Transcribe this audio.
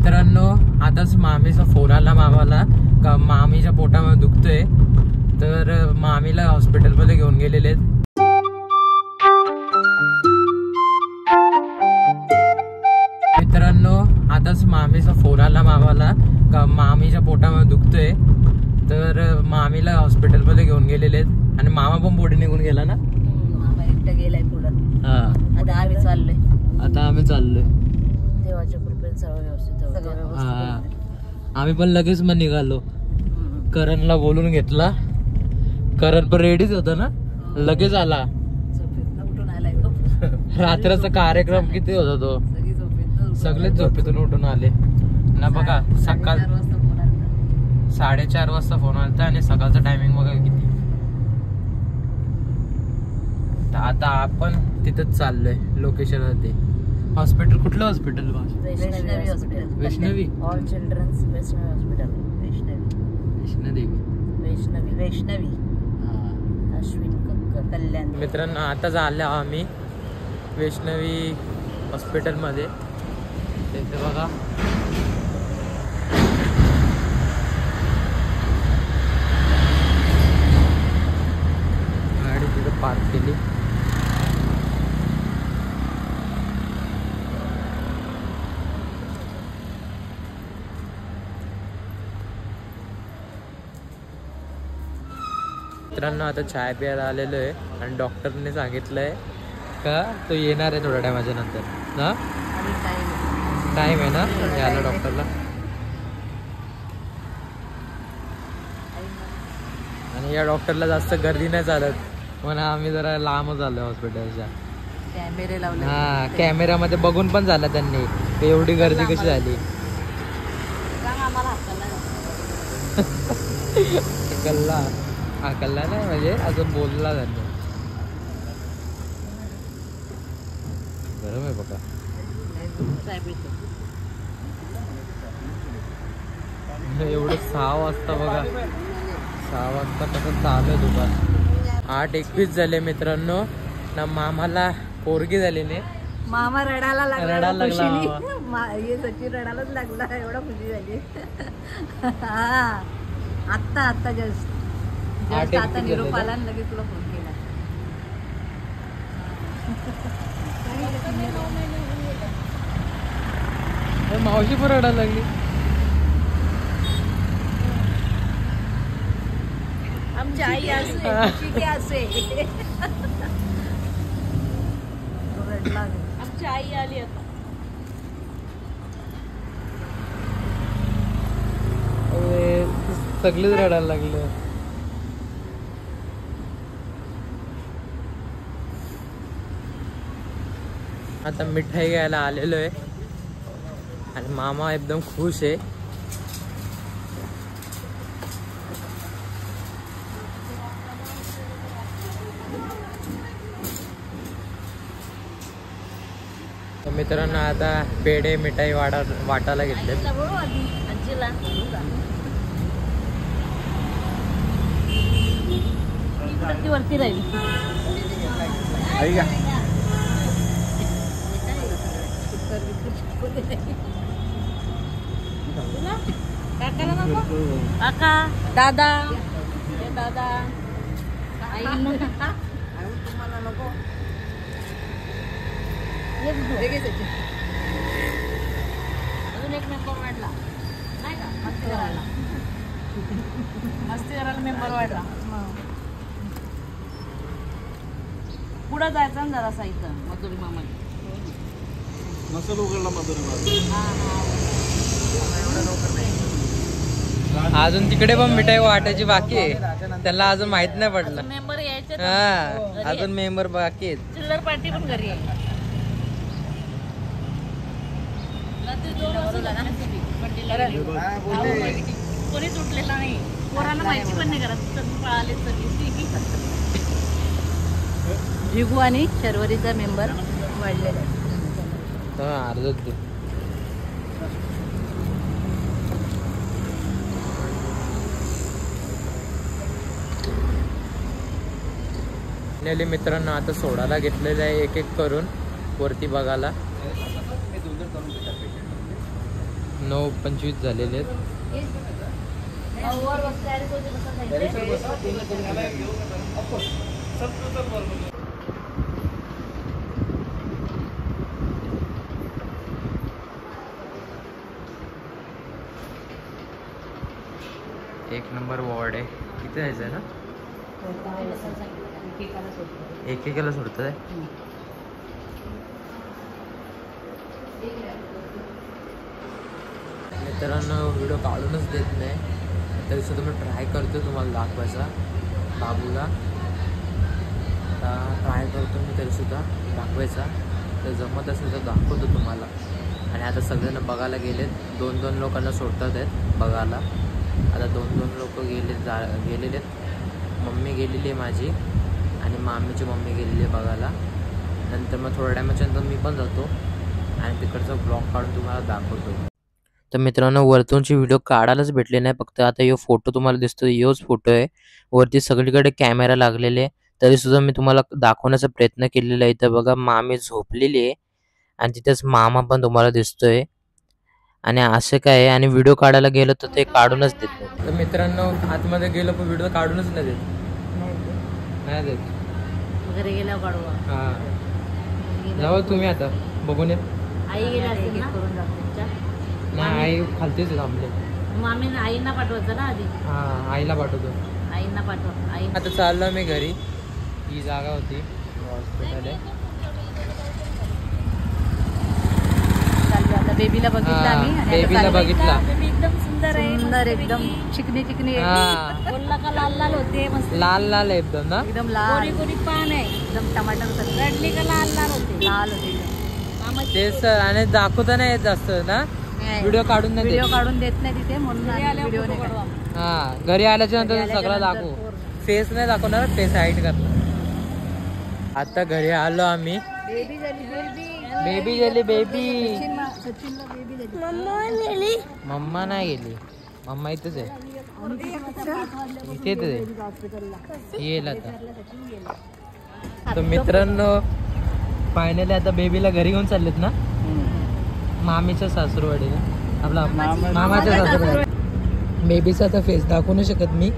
मित्रांनो आताच मामीचा फोन आला मामाला का मामीच्या पोटामध्ये दुखतोय, तर मामीला हॉस्पिटलमध्ये घेऊन गेलेले आहेत. मित्रांनो आताच मामीचा फोन आला मामाला का मामीच्या पोटामध्ये दुखतोय, तर मामीला हॉस्पिटलमध्ये घेऊन गेलेले आहेत. आणि मामा पण पुढे निघून गेला ना. मामा एकटा गेलाय पुढं. हा आता आम्ही चाललोय देवाच्या कृपेने सगळं व्यवस्थित. हा आम्ही पण लगेच मग निघालो. करणला बोलून घेतला. करण पण रेडीच होता ना, लगेच आला. उठून आलाय रात्रीचा कार्यक्रम किती होता तो, सगळेच झोपेतून उठून आले ना. बघा सकाळ 4:30 वाजता फोन आलता आणि सकाळचा टायमिंग बघा किती. आता आपण तिथंच चाललोय लोकेशनवरती. हॉस्पिटल कुठलं hospital? Vaishnavi hospital. Vaishnavi all children's Vaishnavi hospital. Vaishnavi Ashwin Kalyan. मित्रांनो आता झालो आम्ही वैष्णवी हॉस्पिटल मध्ये. तिथे बघा गाडी तिथे पार्क केली. मित्रांनो आता चाय प्यायला आलेलो आहे आणि डॉक्टरने सांगितलंय का तो येणार आहे थोड्या टायमाच्या नंतर ना. टाइम आहे ना याला डॉक्टरला. आणि या डॉक्टरला जास्त गर्दी नाही चालत म्हणून आम्ही जरा लांबच आलोय हॉस्पिटलच्या. कॅमेरे लावले. हा कॅमेऱ्यामध्ये बघून पण झाला त्यांनी एवढी गर्दी कशी झाली. कल्ला नाही म्हणजे असं बोलला त्यांनी. गरम आहे बघा. एवढं 6 वाजता बघा, 6 वाजता कसं चालू आहे दुपार. 8:21 झाले मित्रांनो ना. मामाला पोरगी झाली नाही. मामा रडायला लागला सचिन रडायलाच लागला. एवढा खुशी झाली. आता जस्ट आता निरोप आला आणि लगेच तुला फोन केला. मावशी पण रडायला लागली. आमची आई असे आमची आई आली आता. सगळेच रडायला लागले. आता मिठाई घ्यायला आलेलो आहे आणि मामा एकदम खुश आहे. मित्रांनो आता पेढे मिठाई वाटायला घेतले. वरती राहील. काका दादा तुम्हाला नको. अजून एक मेंबर वाढला नाही का? मस्ती करायला मेंबर वाढला. पुढं जायचं ना जरासा इथं मधुरी मामा मसाला उघडला. मधुरी अजून तिकडे पण मिठाई वाटायची बाकी आहे. त्याला अजून माहित नाही पडलं. मेंबर यायचे. हा अजून मेंबर बाकी आहेत. चिल्लर पार्टी पण घरी आहे. कोणीच उठलेला नाही. पोरांना माहिती पण नाही करत पळाले सगळी. जिगू आणि शर्वरीचा मेंबर वाढलेला अर्धच मित्रांनो आता सोडायला घेतलेलं आहे एक एक करून वरती बघायला. 9:25 झालेले आहेत. एक नंबर वॉर्ड आहे. किती जायचं आहे ना? एकेकाला सोडत आहे. मित्रांनो व्हिडिओ काढूनच देत नाही, तरी सुद्धा मी ट्राय करतो तुम्हाला दाखवायचा बाबूला. आता ट्राय करतो मी तरी सुद्धा दाखवायचा. तर जमत असेल तर दाखवतो तुम्हाला. आणि आता सगळ्यांना बघायला गेलेत. 2-2 लोकांना सोडतात आहेत बघायला. आता 2-2 लोक गेलेले आहेत. मम्मी गेलेली आहे माझी आणि मामीची मम्मी गेलेली आहे बघायला. नंतर मग थोड्या टायमाच्या नंतर मी पण जातो आणि तिकडचा ब्लॉग काढून तुम्हाला दाखवतो. तर मित्रांनो वरतूनची व्हिडिओ काढायलाच भेटले नाही. फक्त आता यो फोटो तुम्हाला दिसतो, योच फोटो आहे. वरती सगळीकडे कॅमेरा लागलेले, तरी सुद्धा मी तुम्हाला दाखवण्याचा प्रयत्न केलेला आहे. इथं बघा मामी झोपलेली आहे आणि तिथेच मामा पण तुम्हाला दिसतोय. आणि असं काय आहे, आणि व्हिडिओ काढायला गेलो तर ते काढूनच देत नाही. तर मित्रांनो आतमध्ये गेलो पण व्हिडिओ काढूनच नाही देत. नाही देत. घरी गेल्यावर काढू. हां जाऊ तुम्ही आता बघून येत. आई गेल्या असतील ना करून जाते. नाही आई खालतीच थांबले. मग आम्ही आईंना पाठवायचं ना आधी. हां आईला पाठवतो. आईंना पाठवा. आई आता चाललो मी घरी. ही जागा होती हॉस्पिटल आहे. आता बेबीला बघितलं आम्ही आणि बेबीला बघितला. बेबी एकदम सुंदर आहे. सुंदर एकदम चिकनी चिकनी हां बोलला का लाल लाल होते मस्त. लाल लाल आहे एकदम ना. एकदम गोरी लाल गोरी पान आहे. एकदम टमाटर सारखी रडली का लाल लाल होते. लाल होते एकदम. मामाची तेच सर. आणि दाखवता नाही येत जास्त ना. व्हिडिओ काढून नाही व्हिडिओ देत. काढून देत नाही तिथे म्हणून व्हिडिओ नाही काढू काढत. आम्ही. हां घरी आल्याच्या नंतर सगळं दाखवू. फेस नाही दाखवणार, फेस हाईट करणार. आता घरी आलो आम्ही. बेबी झाली बेबी. बेबी झाली बेबी. सचिनला बेबी झाली. मम्मा नाही गेली. मम्मा इथेच आहे. इथेच आहे. येईल आता. तर मित्रांनो फायनली आता बेबीला घरी घेऊन चाललेत ना. मामीच्या सासूरवाडीला. आपला मामाच्या सासूरवाडी. बेबीचा आता फेस दाखवू नाही शकत मी.